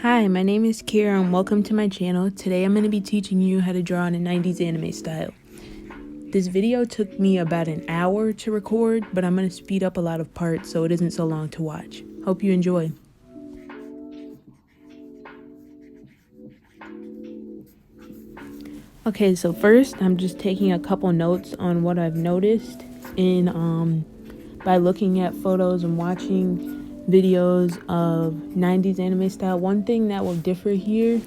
Hi, my name is Kira and welcome to my channel. Today I'm going to be teaching you how to draw in a 90s anime style. This video took me about an hour to record, but I'm going to speed up a lot of parts so it isn't so long to watch. Hope you enjoy. Okay, so first I'm just taking a couple notes on what I've noticed by looking at photos and watching videos of 90s anime style. One thing that will differ here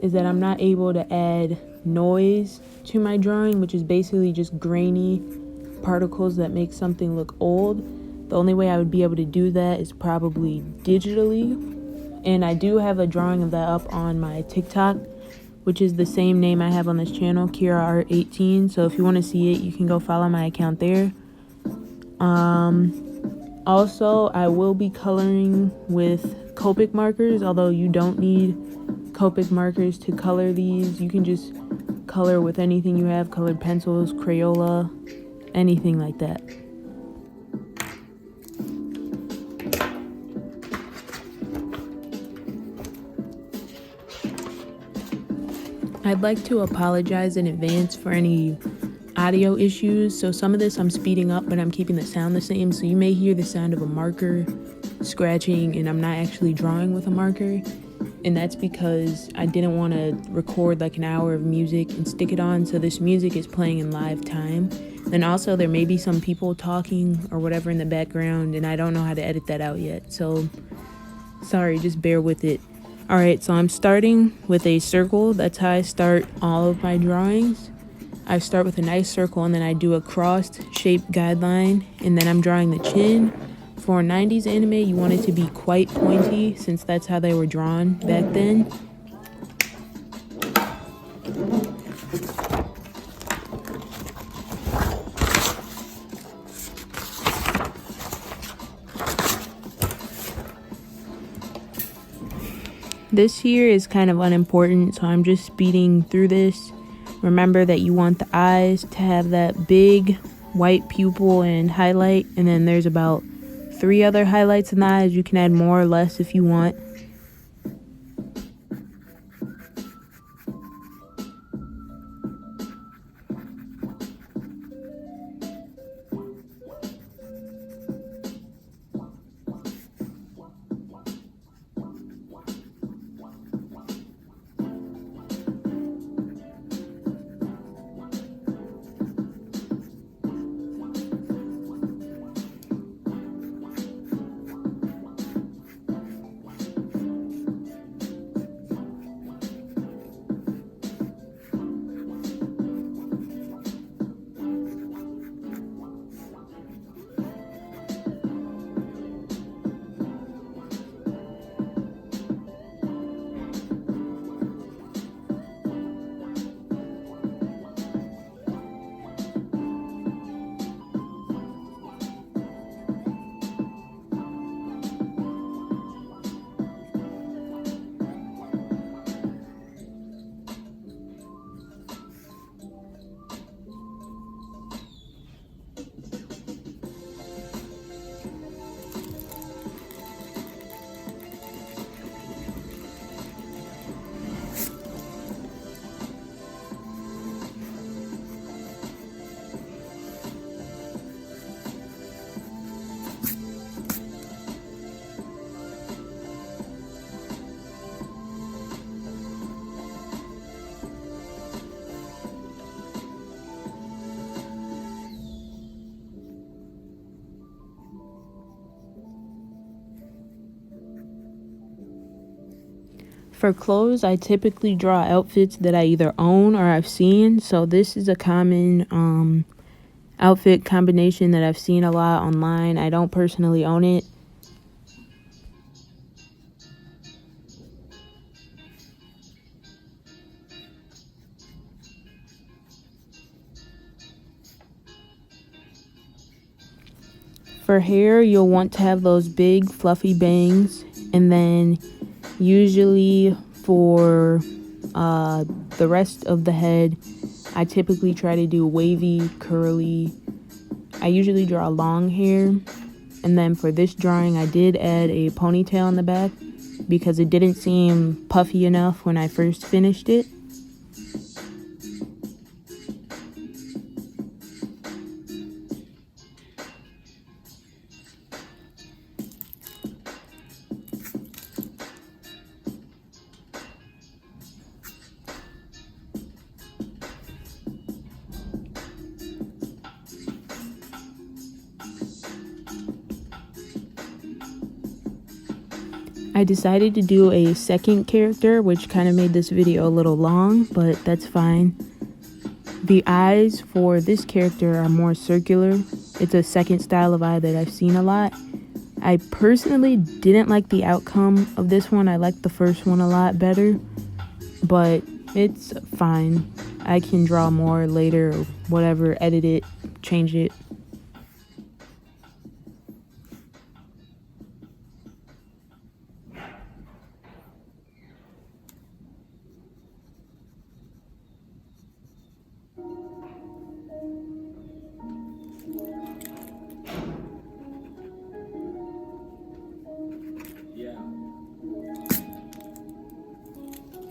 is that I'm not able to add noise to my drawing, which is basically just grainy particles that make something look old. The only way I would be able to do that is probably digitally, and I do have a drawing of that up on my TikTok, which is the same name I have on this channel, Kira Art 18. So if you want to see it, you can go follow my account there. Also, I will be coloring with Copic markers, although you don't need Copic markers to color these. You can just color with anything you have, colored pencils, Crayola, anything like that. I'd like to apologize in advance for any audio issues. So some of this I'm speeding up, but I'm keeping the sound the same. So you may hear the sound of a marker scratching, and I'm not actually drawing with a marker. And that's because I didn't want to record like an hour of music and stick it on. So this music is playing in live time. And also there may be some people talking or whatever in the background, and I don't know how to edit that out yet. So sorry, just bear with it. Alright, so I'm starting with a circle. That's how I start all of my drawings. I start with a nice circle and then I do a crossed shaped guideline, and then I'm drawing the chin. For 90s anime, you want it to be quite pointy since that's how they were drawn back then. This here is kind of unimportant, so I'm just speeding through this. Remember that you want the eyes to have that big white pupil and highlight, and then there's about 3 other highlights in the eyes. You can add more or less if you want. For clothes, I typically draw outfits that I either own or I've seen. So this is a common outfit combination that I've seen a lot online. I don't personally own it. For hair, you'll want to have those big fluffy bangs, and then usually for the rest of the head, I typically try to do wavy, curly. I usually draw long hair, and then for this drawing I did add a ponytail in the back. because it didn't seem puffy enough when I first finished it. I decided to do a second character, which kind of made this video a little long, but that's fine. The eyes for this character are more circular. It's a second style of eye that I've seen a lot. I personally didn't like the outcome of this one. I liked the first one a lot better, but it's fine. I can draw more later or whatever, edit it, change it.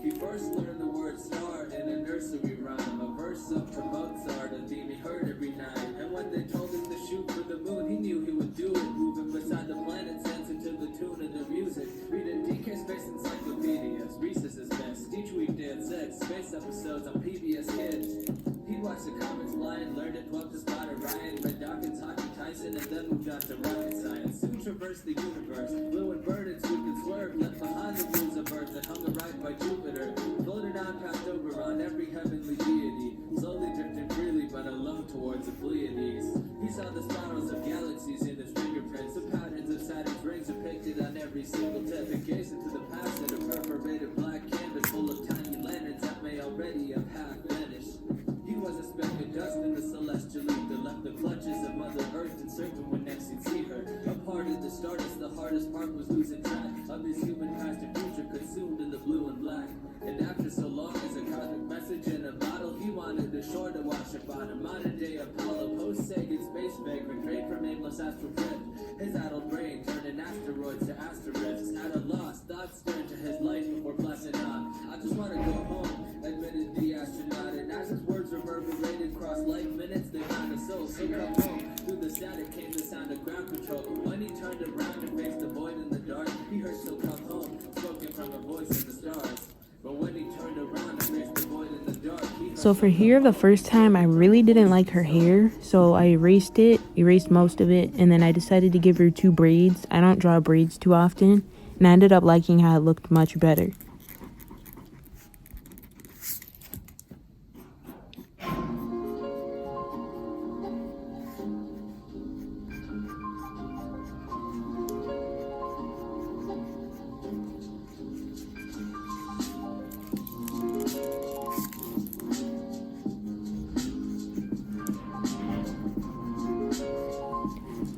He first learned the word star in a nursery rhyme, a verse up to Mozart, a theme he heard every night. And when they told him to shoot for the moon, he knew he would do it, moving beside the planets, dancing to the tune of the music. Reading DK Space Encyclopedias, Recess's best, each weekday at 6, space episodes on PBS Kids. He watched the comics blind, learned it, dwelt to spot Orion, read Dawkins, Hockey, Tyson, and then moved on to rocket science. Soon traversed the universe, flew in birds, we could swerve, left behind the rules of Earth and hung a ride by Jupiter. Floated on, passed over on every heavenly deity, slowly drifting freely but alone towards the Pleiades. He saw the spirals of galaxies in his fingerprints, the patterns of Saturn's rings depicted on every single tip, and gazed into the past at a perforated black canvas full of tiny lanterns that may already have half vanished. He was a speck of dust in the celestial league that left the clutches of Mother Earth uncertain when next he'd see her. A part of the stardust, the hardest part was losing track of his human past and future consumed in the blue and black. And after so long as a cosmic message in a bottle, he wanted the shore to wash up on a modern day Apollo, post-Sagan space vagrant, straight from aimless astral drift. His addled brain turning asteroids to asterisks. At a loss, thoughts turned to his life before blessing on. I just want to go home, admitted the astronaut, and as his words reverberated across life minutes, they found a soul. So come home, through the static came the sound of ground control. When he turned around and faced the void in the dark, he heard "So come home," spoken from a voice in the stars. But when he turned around and faced the void in the dark, he heard. So for here, the first time, I really didn't like her hair, so I erased most of it, and then I decided to give her 2 braids. I don't draw braids too often, and I ended up liking how it looked much better.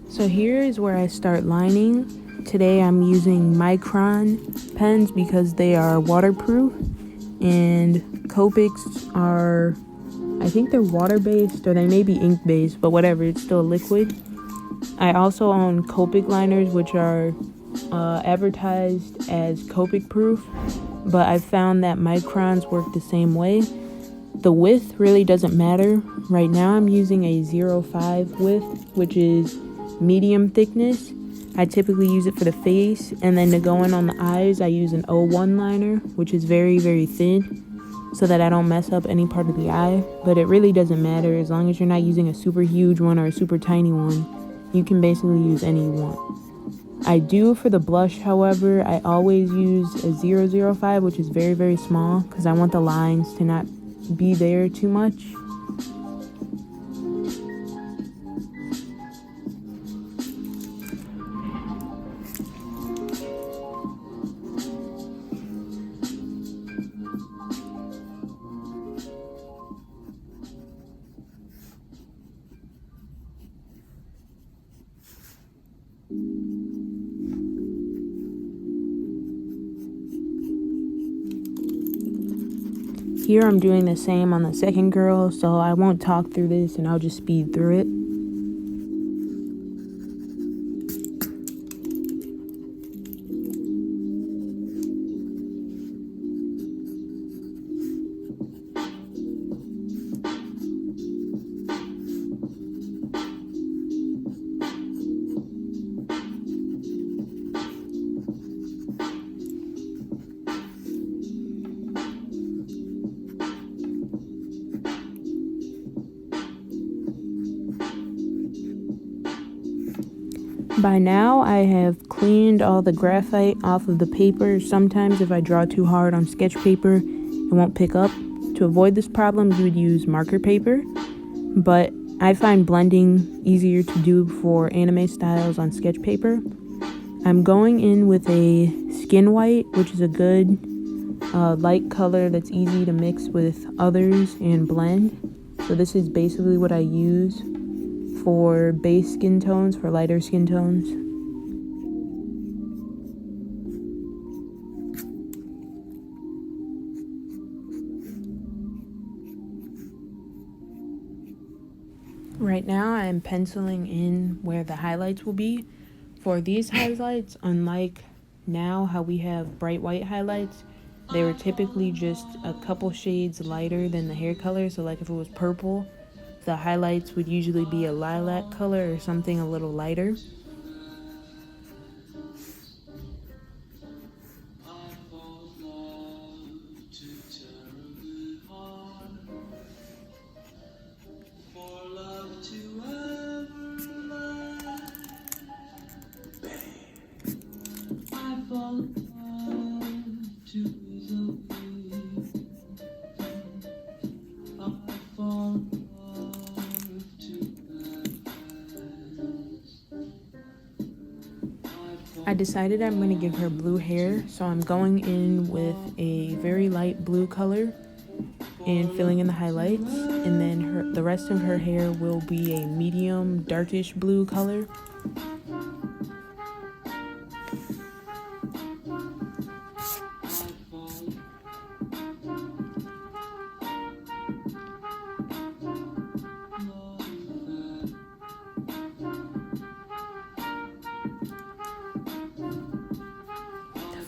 So here is where I start lining. Today I'm using Micron pens because they are waterproof, and Copics are, I think they're water-based, or they may be ink-based, but whatever, it's still liquid. I also own Copic liners, which are advertised as Copic proof, but I've found that Microns work the same way. The width really doesn't matter. Right now I'm using a 0.5 width, which is medium thickness. I typically use it for the face, and then to go in on the eyes, I use an 0.1 liner, which is very, very thin, so that I don't mess up any part of the eye. But it really doesn't matter as long as you're not using a super huge one or a super tiny one. You can basically use any you want. I do for the blush, however, I always use a 0.05, which is very, very small, because I want the lines to not be there too much. Here I'm doing the same on the second girl, so I won't talk through this and I'll just speed through it. By now, I have cleaned all the graphite off of the paper. Sometimes if I draw too hard on sketch paper, it won't pick up. To avoid this problem, you would use marker paper, but I find blending easier to do for anime styles on sketch paper. I'm going in with a skin white, which is a good light color that's easy to mix with others and blend. So this is basically what I use for base skin tones, for lighter skin tones. Right now I'm penciling in where the highlights will be. For these highlights, unlike now how we have bright white highlights, they were typically just a couple shades lighter than the hair color. So like if it was purple, the highlights would usually be a lilac color or something a little lighter. I decided I'm going to give her blue hair, so I'm going in with a very light blue color and filling in the highlights, and then the rest of her hair will be a medium darkish blue color.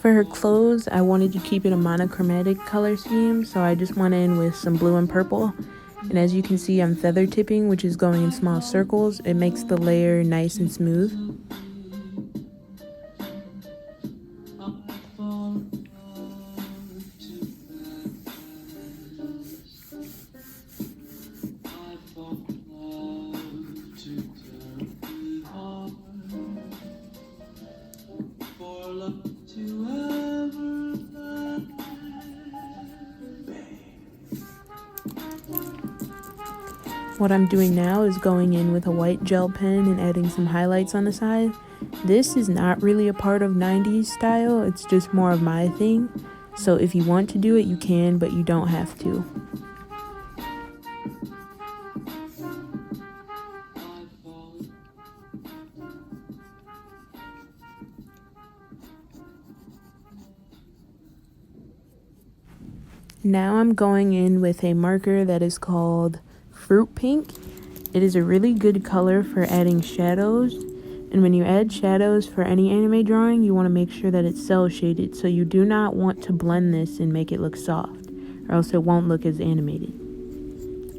For her clothes, I wanted to keep it a monochromatic color scheme, so I just went in with some blue and purple. And as you can see, I'm feather tipping, which is going in small circles. It makes the layer nice and smooth. What I'm doing now is going in with a white gel pen and adding some highlights on the side. This is not really a part of 90s style, it's just more of my thing. So if you want to do it, you can, but you don't have to. Now I'm going in with a marker that is called Fruit Pink. It is a really good color for adding shadows, and when you add shadows for any anime drawing, you want to make sure that it's cel shaded, so you do not want to blend this and make it look soft, or else it won't look as animated.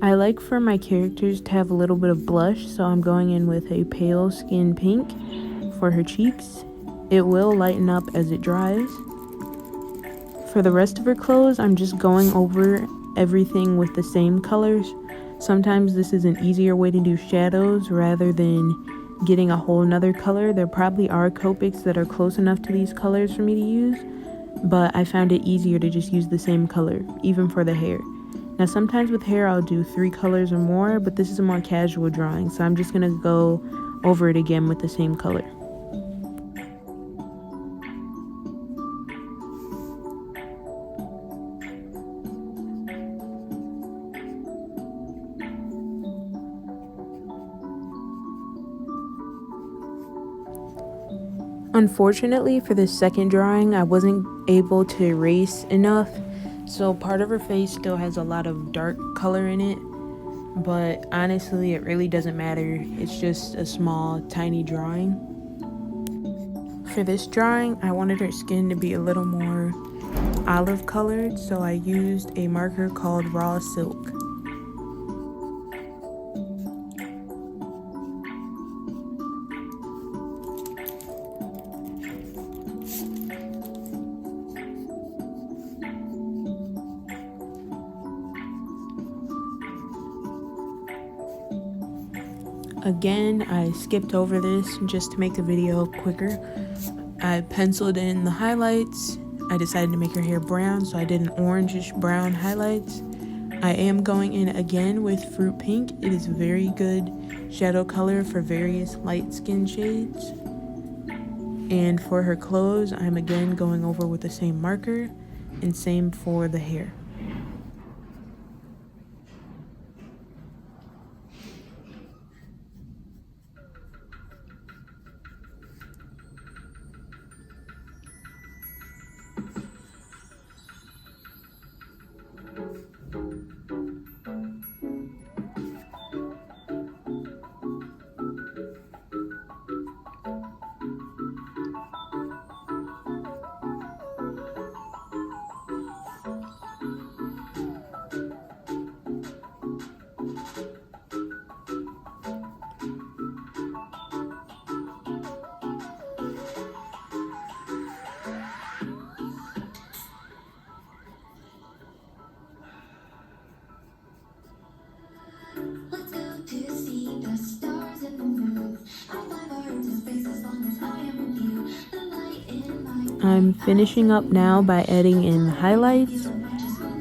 I like for my characters to have a little bit of blush, so I'm going in with a pale skin pink for her cheeks. It will lighten up as it dries. For the rest of her clothes, I'm just going over everything with the same colors. Sometimes this is an easier way to do shadows rather than getting a whole nother color. There probably are Copics that are close enough to these colors for me to use, but I found it easier to just use the same color, even for the hair. Now sometimes with hair I'll do 3 colors or more, but this is a more casual drawing, so I'm just gonna go over it again with the same color. Unfortunately, for this second drawing, I wasn't able to erase enough, so part of her face still has a lot of dark color in it, but honestly, it really doesn't matter. It's just a small, tiny drawing. For this drawing, I wanted her skin to be a little more olive colored, so I used a marker called Raw Silk. Again, I skipped over this just to make the video quicker. I penciled in the highlights. I decided to make her hair brown, so I did an orangish brown highlights. I am going in again with Fruit Pink. It is very good shadow color for various light skin shades. And for her clothes, I'm again going over with the same marker, and same for the hair. Let's go to see the stars and the moon. I'll fly far into space as long as I am with you. The light in my I'm finishing up now by adding in the highlights,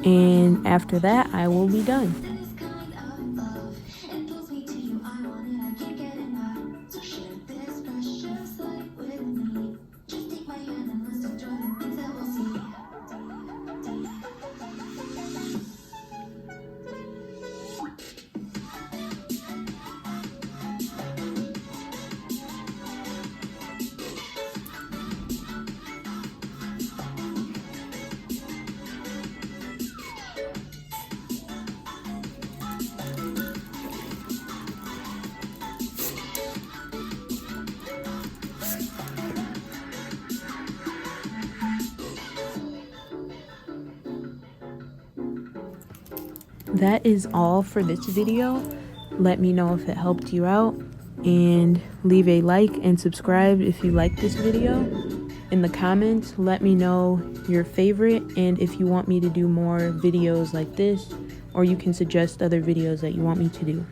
and after that I will be done. this kind of love. It pulls me to you. I want it. I can't get enough. So share this precious light with me. Just take my hand and let's enjoy the things that we'll see. That is all for this video. Let me know if it helped you out, and leave a like and subscribe if you like this video. In the comments, let me know your favorite and if you want me to do more videos like this, or you can suggest other videos that you want me to do.